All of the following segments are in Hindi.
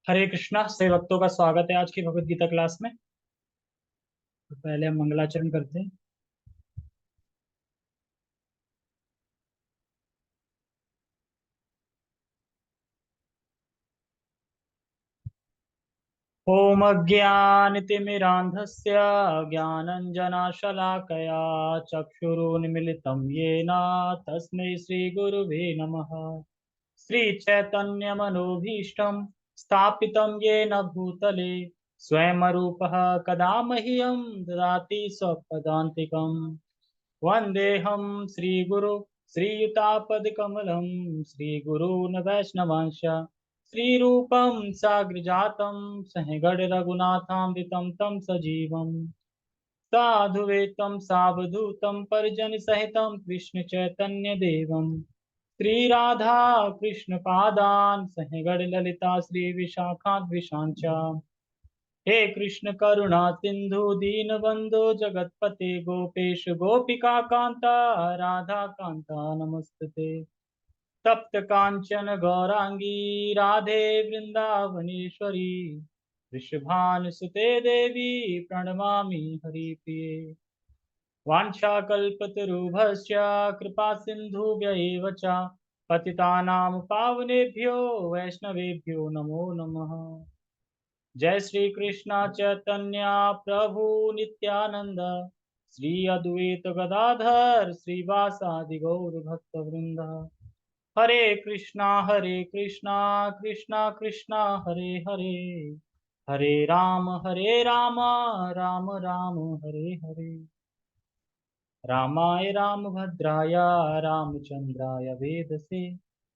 हरे कृष्णा से भक्तों का स्वागत है आज की भगवत गीता क्लास में। तो पहले हम मंगलाचरण करते हैं। ओम अज्ञानतिमिरान्धस्य ज्ञानञ्जनशलाकया चक्षुरुन्मिलितं येन तस्मै श्रीगुरुवे नमः। श्रीचैतन्यमनोभीष्टं स्थापितं येन भूतले स्वयं रूपः कदा मह्यं ददाति स्वपदान्तिकम्। वन्देऽहं श्रीगुरु श्रीयुतापदकमलं श्रीगुरून् वैष्णवांश श्रीरूपं साग्रजातं सहगण रघुनाथामृतं तं सजीवम् साधुवेतं सावधूतं परिजनसहितं कृष्णचैतन्यदेवं श्रीराधा कृष्णपादान् सहगण ललिता श्रीविशाखाद्विषाञ्च हे कृष्ण करुणा सिंधु दीनबंधु जगतपते गोपेश गोपिका कांता राधा कांता नमस्ते। तप्त कांचन गौरांगी राधे वृंदावनेश्वरी वृषभानुसुते देवी प्रणमामि हरिप्रिये। वाञ्छाकल्पतरुभ्यश्च कृपा सिन्धुभ्य एव च पतितानां पावनेभ्यो वैष्णवेभ्यो नमो नमः। जय श्री कृष्ण चैतन्य प्रभु नित्यानंद श्री अद्वैत गदाधर श्रीवासादि गौर भक्त वृंद। हरे कृष्णा कृष्णा कृष्णा हरे हरे हरे राम राम राम हरे हरे। रामाय रामभद्राय रामचंद्राय वेदसे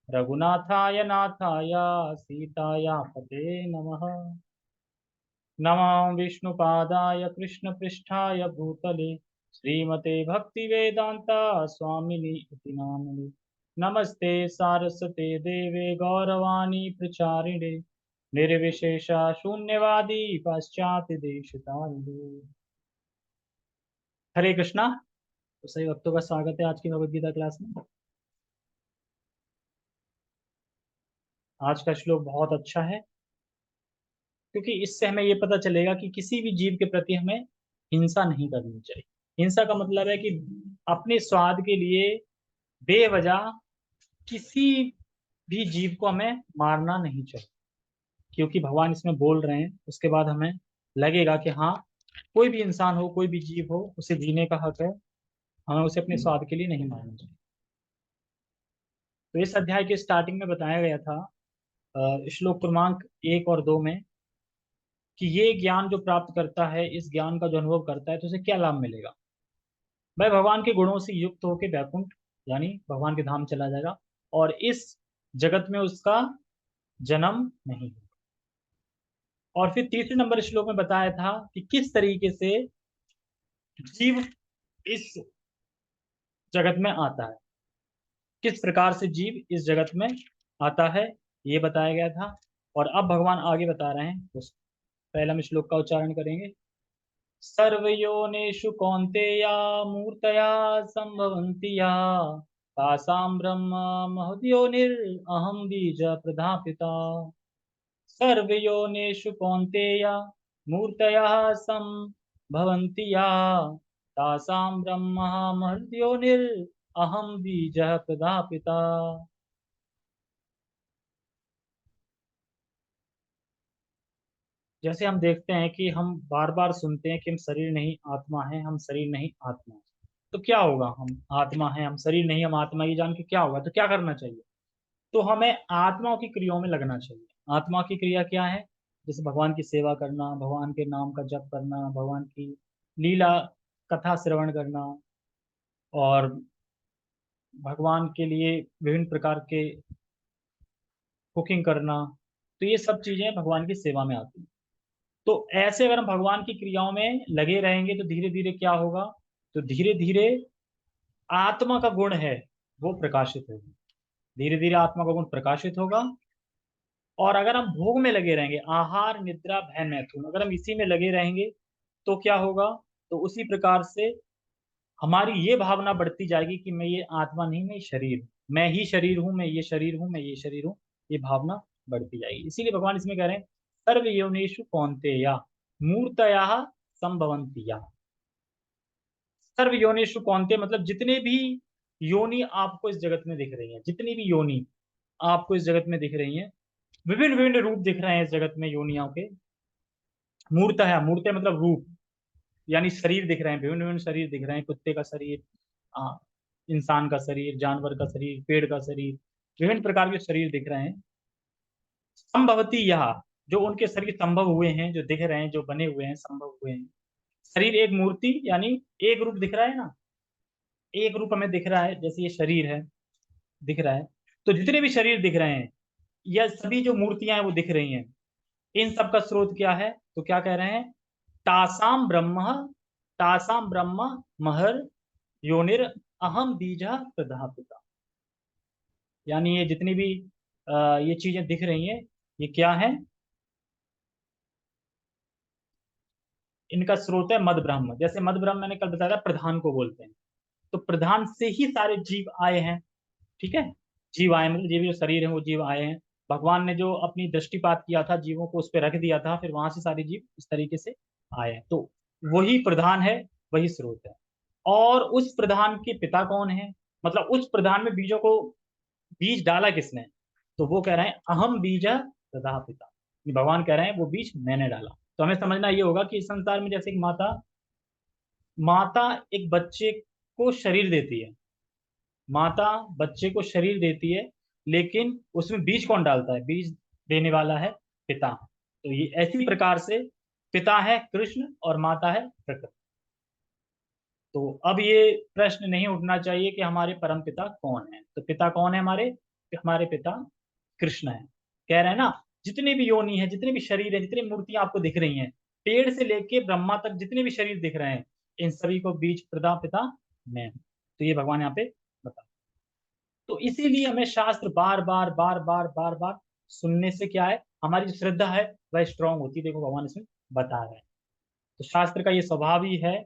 रघुनाथाय नाथाय सीताया पते नमः। नमः विष्णुपादाय कृष्णपृष्ठाय भूतले श्रीमते भक्तिवेदांता स्वामिनि इति नामिने। नमस्ते सारस्वते देवे गौरवाणी प्रचारिणे निर्विशेषा शून्यवादी पाश्चात्य देशतारिणे। हरे कृष्णा। तो सही भक्तों का स्वागत है आज की भगवद गीता क्लास में। आज का श्लोक बहुत अच्छा है क्योंकि इससे हमें ये पता चलेगा कि किसी भी जीव के प्रति हमें हिंसा नहीं करनी चाहिए। हिंसा का मतलब है कि अपने स्वाद के लिए बेवजह किसी भी जीव को हमें मारना नहीं चाहिए, क्योंकि भगवान इसमें बोल रहे हैं। उसके बाद हमें लगेगा कि हाँ, कोई भी इंसान हो, कोई भी जीव हो, उसे जीने का हक है, हमें उसे अपने स्वाद के लिए नहीं मारना चाहिए। तो इस अध्याय के स्टार्टिंग में बताया गया था श्लोक क्रमांक 1 और 2 में कि ये ज्ञान जो प्राप्त करता है, इस ज्ञान का जो अनुभव करता है, तो उसे क्या लाभ मिलेगा। वह भगवान के गुणों से युक्त होकर वैकुंठ यानी भगवान के धाम चला जाएगा और इस जगत में उसका जन्म नहीं होगा। और फिर तीसरे नंबर श्लोक में बताया था कि किस तरीके से जीव इस जगत में आता है, किस प्रकार से जीव इस जगत में आता है, ये बताया गया था। और अब भगवान आगे बता रहे हैं, उस पहला हम श्लोक का उच्चारण करेंगे। सर्वयोनिषु कौन्तेया मूर्तया संभवन्ति या तासां ब्रह्म महद्योनिरहं बीजप्रदापिता। सर्वयोनिषु कौन्तेय मूर्तयः सम्भवन्ति या तासां ब्रह्म महद्योनिरहं बीजः प्रदापिता। जैसे हम देखते हैं कि हम बार बार सुनते हैं कि हम शरीर नहीं आत्मा है, हम शरीर नहीं आत्मा है। तो क्या होगा, हम आत्मा है, हम शरीर नहीं, हम आत्मा, ये जान के क्या होगा, तो क्या करना चाहिए। तो हमें आत्माओं की क्रियाओं में लगना चाहिए। आत्मा की क्रिया क्या है, जैसे भगवान की सेवा करना, भगवान के नाम का जप करना, भगवान की लीला कथा श्रवण करना, और भगवान के लिए विभिन्न प्रकार के कुकिंग करना। तो ये सब चीजें भगवान की सेवा में आती हैं। तो ऐसे अगर हम भगवान की क्रियाओं में लगे रहेंगे तो धीरे धीरे क्या होगा, तो धीरे धीरे आत्मा का गुण है वो प्रकाशित होगा। धीरे धीरे आत्मा का गुण प्रकाशित होगा। और अगर हम भोग में लगे रहेंगे, आहार निद्रा भय मैथुन, अगर हम इसी में लगे रहेंगे तो क्या होगा, तो उसी प्रकार से हमारी ये भावना बढ़ती जाएगी कि मैं ये आत्मा नहीं, मैं शरीर हूँ, मैं ही शरीर हूँ, मैं ये शरीर हूँ, मैं ये शरीर हूँ। ये भावना बढ़ती जाएगी। इसीलिए भगवान इसमें कह रहे हैं सर्व योनिषु कौन्तेय मूर्तयः संभवन्ति या। सर्व योनिषु कौन्तेय मतलब जितने भी योनि आपको इस जगत में दिख रही हैं, जितनी भी योनि आपको इस जगत में दिख रही हैं, विभिन्न विभिन्न रूप दिख रहे हैं इस जगत में योनियों के। मूर्तः, मूर्त मतलब रूप, यानी शरीर दिख रहे हैं, विभिन्न विभिन्न शरीर दिख रहे हैं, कुत्ते का शरीर, आ, इंसान का शरीर, जानवर का शरीर, पेड़ का शरीर, विभिन्न प्रकार के शरीर दिख रहे हैं। संभवती यह, जो उनके शरीर संभव हुए हैं, जो दिख रहे हैं, जो बने हुए हैं, संभव हुए हैं। शरीर एक मूर्ति यानी एक रूप दिख रहा है ना, एक रूप हमें दिख रहा है, जैसे ये शरीर है, दिख रहा है। तो जितने भी शरीर दिख रहे हैं, यह सभी जो मूर्तियां हैं वो दिख रही हैं, इन सब का स्रोत क्या है? तो क्या कह रहे हैं? तासाम ब्रह्म, तासाम ब्रह्म महर योनिर अहम बीज प्रधापिता। यानी ये जितनी भी ये चीजें दिख रही हैं, ये क्या है? इनका स्रोत है मद ब्रह्म। जैसे मद ब्रह्म मैंने कल बताया था, प्रधान को बोलते हैं, तो प्रधान से ही सारे जीव आए हैं। ठीक है, जीव आए मतलब जीव जो शरीर है वो जीव आए हैं। भगवान ने जो अपनी दृष्टिपात किया था, जीवों को उस पर रख दिया था, फिर वहां से सारे जीव इस तरीके से आए हैं। तो वही प्रधान है, वही स्रोत है। और उस प्रधान के पिता कौन है? मतलब उस प्रधान में बीजों को, बीज डाला किसने? तो वो कह रहे हैं अहम बीज प्रदा पिता। भगवान कह रहे हैं वो बीज मैंने डाला। तो हमें समझना ये होगा कि इस संसार में जैसे एक माता, माता एक बच्चे को शरीर देती है, माता बच्चे को शरीर देती है, लेकिन उसमें बीज कौन डालता है? बीज देने वाला है पिता। तो ये ऐसी प्रकार से पिता है कृष्ण और माता है प्रकृति। तो अब ये प्रश्न नहीं उठना चाहिए कि हमारे परम पिता कौन है। तो पिता कौन है हमारे? हमारे पिता कृष्ण है। कह रहे हैं ना, जितने भी योनि है, जितने भी शरीर है, जितनी मूर्तियां आपको दिख रही हैं, पेड़ से लेके ब्रह्मा तक जितने भी शरीर दिख रहे हैं, इन सभी को बीज प्रदा पिता मैं हूं। तो ये भगवान यहाँ पे बता। तो इसीलिए हमें शास्त्र बार बार बार बार बार बार सुनने से क्या है, हमारी जो श्रद्धा है वह स्ट्रांग होती है। देखो भगवान इसमें बता रहे हैं। तो शास्त्र का ये स्वभाव ही है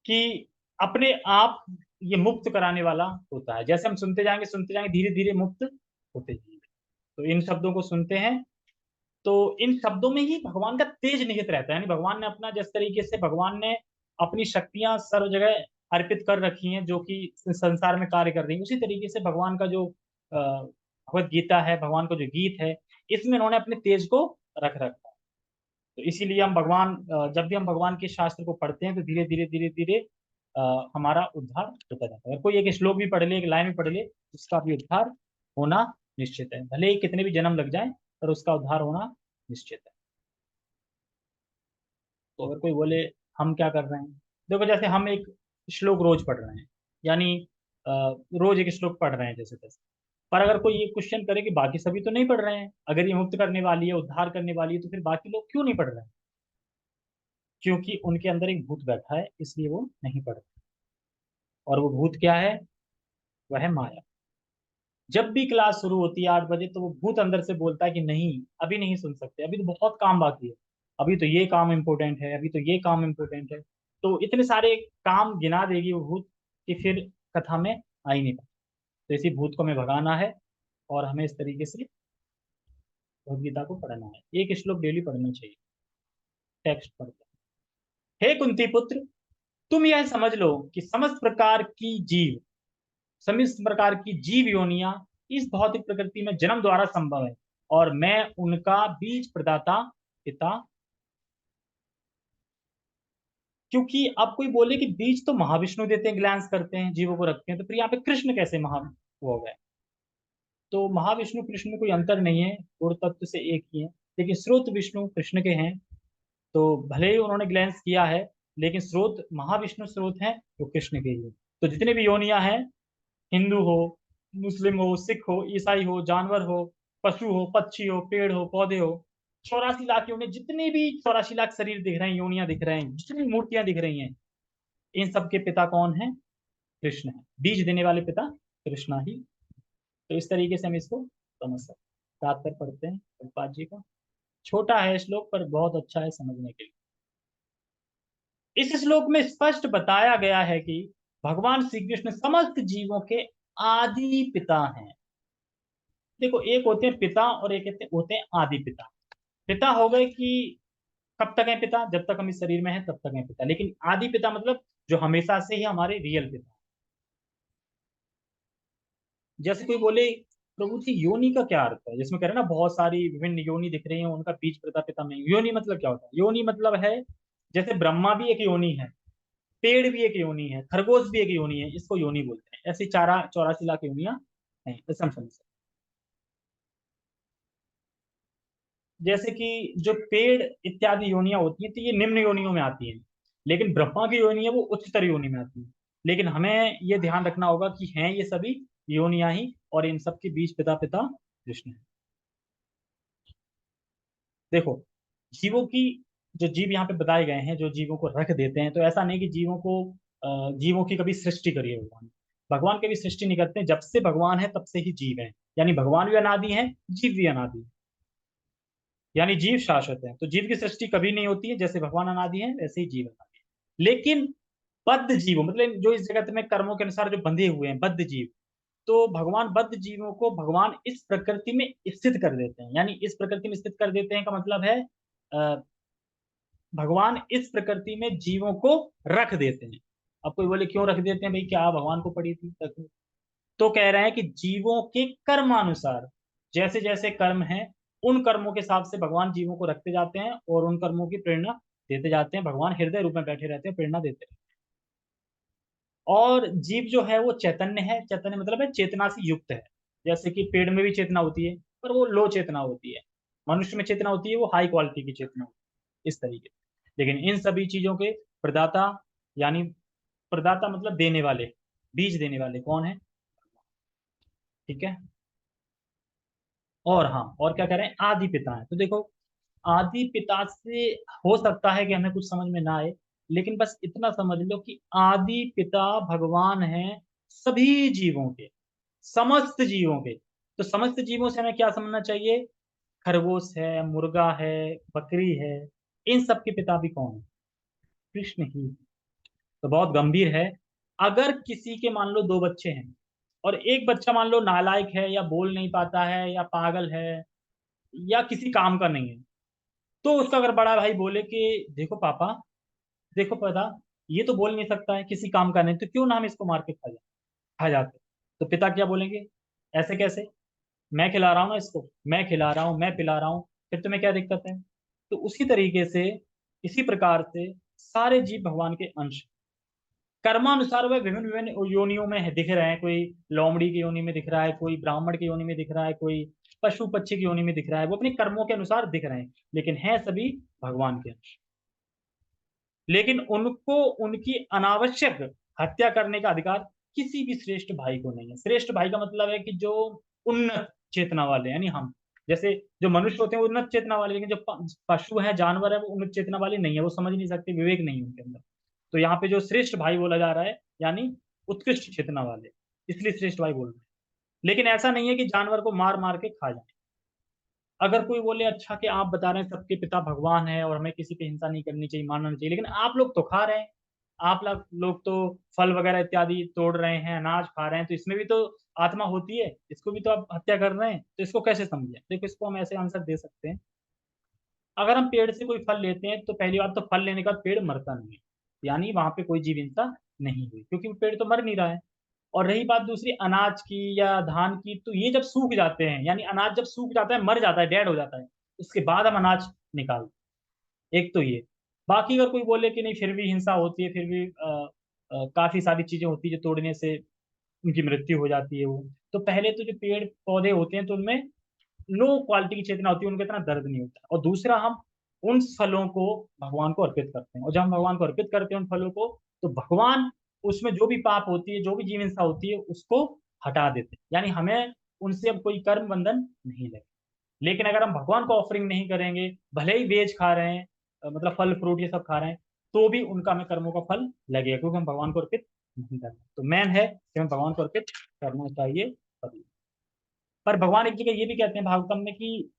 कि अपने आप ये मुक्त कराने वाला होता है। जैसे हम सुनते जाएंगे धीरे धीरे मुक्त होते जाएंगे। तो इन शब्दों को सुनते हैं, तो इन शब्दों में ही भगवान का तेज निहित रहता है। यानी भगवान ने अपना, जिस तरीके से भगवान ने अपनी शक्तियां सर्व जगह अर्पित कर रखी हैं, जो कि संसार में कार्य कर रही हैं, उसी तरीके से भगवान का जो भगवत गीता है, भगवान का जो गीत है, इसमें उन्होंने अपने तेज को रख रखा है। तो इसीलिए हम भगवान, जब भी हम भगवान के शास्त्र को पढ़ते हैं, तो धीरे धीरे धीरे धीरे हमारा उद्धार होता जाता है। अगर कोई एक श्लोक भी पढ़ ले, एक लाइन भी पढ़ ले, उसका भी उद्धार होना निश्चित है। भले ही कितने भी जन्म लग जाए, पर उसका उद्धार होना निश्चित है। तो अगर कोई बोले हम क्या कर रहे हैं, देखो जैसे हम एक श्लोक रोज पढ़ रहे हैं, यानी अ, रोज एक श्लोक पढ़ रहे हैं जैसे तैसे। पर अगर कोई ये क्वेश्चन करे कि बाकी सभी तो नहीं पढ़ रहे हैं, अगर ये मुक्त करने वाली है, उद्धार करने वाली है, तो फिर बाकी लोग क्यों नहीं पढ़ रहे हैं? क्योंकि उनके अंदर एक भूत बैठा है, इसलिए वो नहीं पढ़ रहे। और वो भूत क्या है? वह है माया। जब भी क्लास शुरू होती है 8 बजे, तो वो भूत अंदर से बोलता है कि नहीं, अभी नहीं सुन सकते, अभी तो बहुत काम बाकी है, अभी तो ये काम इम्पोर्टेंट है, अभी तो ये काम इम्पोर्टेंट है। तो इतने सारे काम गिना देगी वो भूत कि फिर कथा में आ ही नहीं पाए। तो इसी भूत को हमें भगाना है, और हमें इस तरीके से भगवद गीता को पढ़ना है। एक श्लोक डेली पढ़ना चाहिए, टेक्स्ट पढ़ते हैं। हे कुंती पुत्र, तुम यह समझ लो कि समस्त प्रकार की जीव, समस्त प्रकार की जीव योनियां इस भौतिक प्रकृति में जन्म द्वारा संभव है, और मैं उनका बीज प्रदाता पिता। क्योंकि अब कोई बोले कि बीज तो महाविष्णु देते हैं, ग्लैंस करते हैं, जीवों को रखते हैं, तो फिर यहाँ पे कृष्ण कैसे महा वो हो गए? तो महाविष्णु कृष्ण में कोई अंतर नहीं है, गुण तत्व से एक ही है। लेकिन स्रोत विष्णु कृष्ण के हैं, तो भले ही उन्होंने ग्लैंस किया है, लेकिन स्रोत महाविष्णु स्रोत हैं तो कृष्ण के ही हैं। तो जितने भी योनियां हैं, हिंदू हो, मुस्लिम हो, सिख हो, ईसाई हो, जानवर हो, पशु हो, पक्षी हो, पेड़ हो, पौधे हो, 84 लाख योनि, जितने भी 84 लाख शरीर दिख रहे हैं, योनियां दिख रहे हैं, जितनी मूर्तियां दिख रही हैं, इन सब के पिता कौन है? कृष्ण है। बीज देने वाले पिता कृष्णा ही। तो इस तरीके से हम इसको समझ सकते हैं। तात्पर्य पढ़ते हैं प्रभुपाद जी का। छोटा है श्लोक, पर बहुत अच्छा है समझने के लिए। इस श्लोक में स्पष्ट बताया गया है कि भगवान श्री कृष्ण समस्त जीवों के आदि पिता हैं। देखो, एक होते हैं पिता और एक होते हैं आदि पिता। पिता हो गए कि कब तक है पिता, जब तक हम इस शरीर में हैं तब तक है पिता, लेकिन आदि पिता मतलब जो हमेशा से ही हमारे रियल पिता। जैसे कोई बोले प्रभु जी योनि का क्या अर्थ है, जिसमें कह रहे हैं ना बहुत सारी विभिन्न योनि दिख रही हैं, उनका बीज प्रदा पिता में। योनि मतलब क्या होता है? योनि मतलब है, जैसे ब्रह्मा भी एक योनि है, पेड़ भी एक योनि है, खरगोश भी एक योनि है, इसको योनि बोलते हैं। ऐसी 84 लाख योनियां हैं इस संसार से। जैसे कि जो पेड़ इत्यादि योनियां होती हैं तो ये निम्न योनियों में आती हैं, लेकिन ब्रह्मा की योनि है वो उच्चतर योनि में आती है। लेकिन हमें ये ध्यान रखना होगा कि हैं ये सभी योनियां ही, और इन सब के बीच पिता पिता कृष्ण है। देखो, जीवों की, जो जीव यहाँ पे बताए गए हैं जो जीवों को रख देते हैं, तो ऐसा नहीं कि जीवों की कभी सृष्टि करी है भगवान। भगवान कभी सृष्टि नहीं करते हैं, जब से भगवान है तब से ही जीव है। यानी भगवान भी अनादि है, जीव भी अनादि है, यानी जीव शाश्वत है। तो जीव की सृष्टि कभी नहीं होती है, जैसे भगवान अनादि है वैसे ही जीव अनादि है। लेकिन बद्ध जीव मतलब जो इस जगत में कर्मों के अनुसार जो बंधे हुए हैं, बद्ध जीव, तो भगवान बद्ध जीवों को भगवान इस प्रकृति में स्थित कर देते हैं। यानी इस प्रकृति में स्थित कर देते हैं का मतलब है भगवान इस प्रकृति में जीवों को रख देते हैं। अब कोई बोले क्यों रख देते हैं भाई, क्या भगवान को पड़ी थी तो कह रहे हैं कि जीवों के कर्मानुसार, जैसे जैसे कर्म है, उन कर्मों के हिसाब से भगवान जीवों को रखते जाते हैं और उन कर्मों की प्रेरणा देते जाते हैं। भगवान हृदय रूप में बैठे रहते हैं, प्रेरणा देते हैं। और जीव जो है वो चैतन्य है, चैतन्य मतलब है चेतना से युक्त है। जैसे कि पेड़ में भी चेतना होती है, पर वो लो चेतना होती है। मनुष्य में चेतना होती है, वो हाई क्वालिटी की चेतना होती है, इस तरीके से। लेकिन इन सभी चीजों के प्रदाता, यानी प्रदाता मतलब देने वाले, बीज देने वाले कौन है? ठीक है। और हाँ, और क्या कह रहे हैं, आदि पिता है। तो देखो, आदि पिता से हो सकता है कि हमें कुछ समझ में ना आए, लेकिन बस इतना समझ लो कि आदि पिता भगवान है सभी जीवों के, समस्त जीवों के। तो समस्त जीवों से हमें क्या समझना चाहिए? खरगोश है, मुर्गा है, बकरी है, इन सब के पिता भी कौन है? कृष्ण ही। तो बहुत गंभीर है। अगर किसी के मान लो दो बच्चे हैं, और एक बच्चा मान लो नालायक है, या बोल नहीं पाता है, या पागल है, या किसी काम का नहीं है, तो उसका अगर बड़ा भाई बोले कि देखो पापा, देखो पता, ये तो बोल नहीं सकता है, किसी काम का नहीं, तो क्यों ना हम इसको मार के खा जाते। तो पिता क्या बोलेंगे? ऐसे कैसे, मैं खिला रहा हूँ ना इसको, मैं खिला रहा हूँ, मैं पिला रहा हूँ, फिर तुम्हें क्या दिक्कत है? तो उसी तरीके से, इसी प्रकार से सारे जीव भगवान के अंश, कर्मानुसार वह विभिन्न विभिन्न योनियों में दिख रहे हैं। कोई लोमड़ी की योनि में दिख रहा है, कोई ब्राह्मण की योनि में दिख रहा है, कोई पशु पक्षी की योनि में दिख रहा है, वो अपने कर्मों के अनुसार दिख रहे हैं, लेकिन हैं सभी भगवान के अंश। लेकिन उनको उनकी अनावश्यक हत्या करने का अधिकार किसी भी श्रेष्ठ भाई को नहीं है। श्रेष्ठ भाई का मतलब है कि जो उन्नत चेतना वाले, यानी हम जैसे जो मनुष्य होते हैं वो उन्नत चेतना वाले, लेकिन जो पशु है, जानवर है, वो उन्नत चेतना वाले नहीं है, वो समझ नहीं सकते, विवेक नहीं है उनके अंदर। तो यहाँ पे जो श्रेष्ठ भाई बोला जा रहा है, यानी उत्कृष्ट चेतना वाले, इसलिए श्रेष्ठ भाई बोल रहे हैं। लेकिन ऐसा नहीं है कि जानवर को मार मार के खा जाए। अगर कोई बोले अच्छा कि आप बता रहे हैं सबके पिता भगवान है और हमें किसी पे हिंसा नहीं करनी चाहिए, मारना नहीं चाहिए, लेकिन आप लोग तो खा रहे हैं, आप लोग तो फल वगैरह इत्यादि तोड़ रहे हैं, अनाज खा रहे हैं, तो इसमें भी तो आत्मा होती है, इसको भी तो आप हत्या कर रहे हैं, तो इसको कैसे समझें? देखो, इसको हम ऐसे आंसर दे सकते हैं। अगर हम पेड़ से कोई फल लेते हैं तो पहली बात तो फल लेने का पेड़ मरता नहीं है, यानी वहां पे कोई जीव हिंसा नहीं हुई, क्योंकि वो पेड़ तो मर नहीं रहा है। और रही बात दूसरी अनाज की या धान की, तो ये जब सूख जाते हैं, यानी अनाज जब सूख जाता है, मर जाता है, डेड हो जाता है, उसके बाद हम अनाज निकालते हैं। एक तो ये। बाकी अगर कोई बोले कि नहीं फिर भी हिंसा होती है, फिर भी काफी सारी चीजें होती है जो तोड़ने से उनकी मृत्यु हो जाती है, वो तो पहले तो जो पेड़ पौधे होते हैं तो उनमें लो क्वालिटी की चेतना होती है, उनको इतना दर्द नहीं होता। और दूसरा, हम उन फलों को भगवान को अर्पित करते हैं, और जब हम भगवान को अर्पित करते हैं उन फलों को, तो भगवान उसमें जो भी पाप होती है, जो भी जीव हिंसा होती है, उसको हटा देते हैं, यानी हमें उनसे अब कोई कर्म बंधन नहीं लगे। लेकिन अगर हम भगवान को ऑफरिंग नहीं करेंगे, भले ही वेज खा रहे हैं, मतलब फल फ्रूट ये सब खा रहे हैं, तो भी उनका हमें कर्मों का फल लगेगा, क्योंकि हम भगवान को अर्पित नहीं कर रहे। तो मेन है कि हमें भगवान को अर्पित करना चाहिए तभी। पर भगवान एक जगह ये भी कहते हैं भागवतम में कि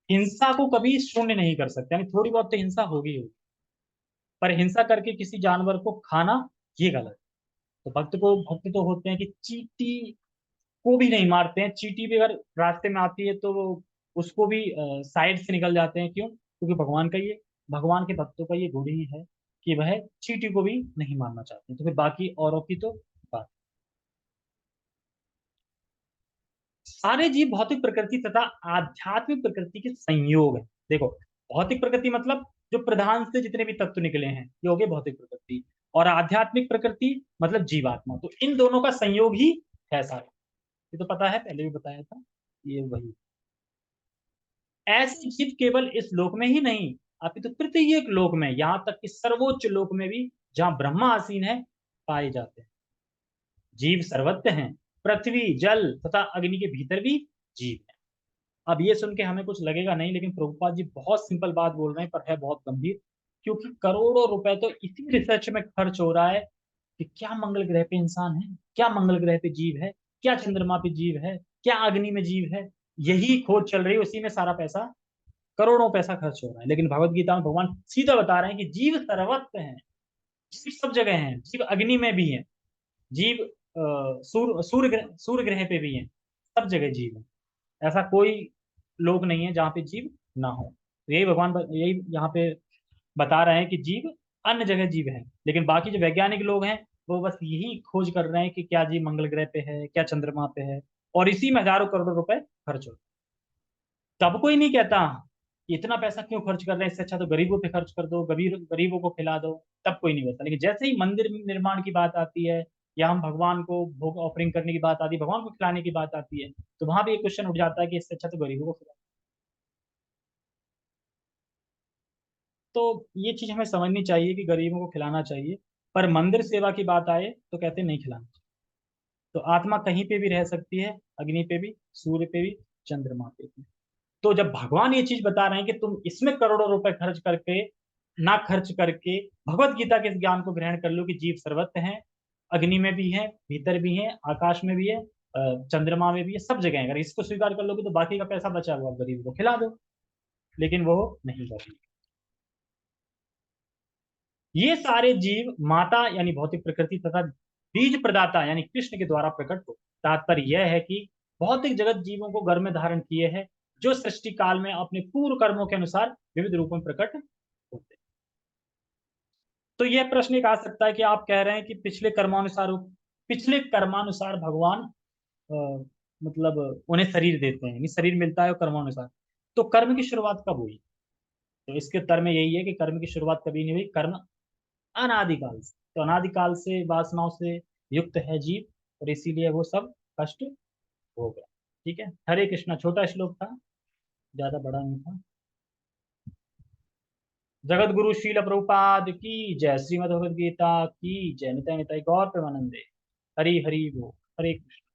हिंसा को कभी शून्य नहीं कर सकते, यानी थोड़ी बहुत तो हिंसा होगी, पर हिंसा करके किसी जानवर को खाना ये गलत है। तो भक्त तो होते हैं कि चींटी को भी नहीं मारते हैं। चींटी भी अगर रास्ते में आती है तो वो उसको भी साइड से निकल जाते हैं। क्यों? क्योंकि भगवान के भक्तों का ये गुण ही है कि वह चींटी को भी नहीं मारना चाहते, तो फिर बाकी औरों की तो बात। सारे जीव भौतिक प्रकृति तथा आध्यात्मिक प्रकृति के संयोग है। देखो, भौतिक प्रकृति मतलब जो प्रधान से जितने भी तत्व निकले हैं ये हो गए भौतिक प्रकृति, और आध्यात्मिक प्रकृति मतलब जीवात्मा, तो इन दोनों का संयोग ही है सारे। ये तो पता है, पहले भी बताया था। ये वही ऐसे जीव केवल इस लोक में ही नहीं, अपितु प्रत्येक लोक में, यहाँ तक कि सर्वोच्च लोक में भी जहाँ ब्रह्मा आसीन है, पाए जाते हैं। जीव सर्वत्र हैं, पृथ्वी जल तथा अग्नि के भीतर भी जीव है। अब ये सुन के हमें कुछ लगेगा नहीं, लेकिन प्रभुपाद जी बहुत सिंपल बात बोल रहे हैं, पर है बहुत गंभीर। क्योंकि करोड़ों रुपए तो इसी रिसर्च में खर्च हो रहा है कि क्या मंगल ग्रह पे इंसान है, क्या मंगल ग्रह पे जीव है, क्या चंद्रमा पे जीव है, क्या अग्नि में जीव है। यही खोज चल रही है, उसी में सारा पैसा, करोड़ों पैसा खर्च हो रहा है। लेकिन भगवत गीता में भगवान सीधा बता रहे हैं कि जीव सर्वत्र हैं, जीव सब जगह हैं, जीव अग्नि में भी हैं, जीव सूर्य ग्रह पे भी हैं, सब जगह जीव है। ऐसा कोई लोक नहीं है जहाँ पे जीव ना हो। तो यही यहाँ पे बता रहे हैं कि जीव अन्य जगह जीव है, लेकिन बाकी जो वैज्ञानिक लोग हैं वो बस यही खोज कर रहे हैं कि क्या जीव मंगल ग्रह पे है, क्या चंद्रमा पे है, और इसी में हजारों करोड़ों रुपए खर्च हो। तब कोई नहीं कहता कि इतना पैसा क्यों खर्च कर रहे हैं, इससे अच्छा तो गरीबों पे खर्च कर दो, गरीबों को खिला दो। तब कोई नहीं बोलता, लेकिन जैसे ही मंदिर निर्माण की बात आती है, या हम भगवान को भोग ऑफरिंग करने की बात आती है, भगवान को खिलाने की बात आती है, तो वहां भी एक क्वेश्चन उठ जाता है कि इससे अच्छा तो गरीबों को खिला। तो ये चीज हमें समझनी चाहिए कि गरीबों को खिलाना चाहिए, पर मंदिर सेवा की बात आए तो कहते हैं नहीं खिलाना चाहिए। तो आत्मा कहीं पे भी रह सकती है, अग्नि पे भी, सूर्य पे भी, चंद्रमा पे भी। तो जब भगवान ये चीज बता रहे हैं कि तुम इसमें करोड़ों रुपए खर्च करके, ना खर्च करके भगवत गीता के इस ज्ञान को ग्रहण कर लो कि जीव सर्वत्र हैं, अग्नि में भी है, भीतर भी है, आकाश में भी है, चंद्रमा में भी है, सब जगह है। अगर इसको स्वीकार कर लोगे तो बाकी का पैसा बचा हुआ गरीब को खिला दो, लेकिन वो नहीं करेंगे। ये सारे जीव माता यानी भौतिक प्रकृति तथा बीज प्रदाता यानी कृष्ण के द्वारा प्रकट हो। तात्पर्य यह है कि भौतिक जगत जीवों को गर्भ में धारण किए है, जो सृष्टि काल में अपने पूर्व कर्मों के अनुसार विविध रूपों में प्रकट होते हैं। तो यह प्रश्न एक आ सकता है कि आप कह रहे हैं कि पिछले कर्मानुसार भगवान अ, मतलब उन्हें शरीर देते हैं, यानी शरीर मिलता है कर्मानुसार। तो कर्म की शुरुआत कब हुई? तो इसके उत्तर में यही है कि कर्म की शुरुआत कभी नहीं हुई, कर्म अनादिकाल से, तो अनादिकाल से वासनाओं से युक्त है जीव, और इसीलिए वो सब कष्ट हो गया। ठीक है, हरे कृष्णा। छोटा श्लोक था, ज्यादा बड़ा नहीं था। जगत गुरु शील प्रभुपाद की जय, श्रीमद् भगवद गीता की जय, निताय निताय गौर प्रेमानंदे। हरि हरि बोल, हरे कृष्ण।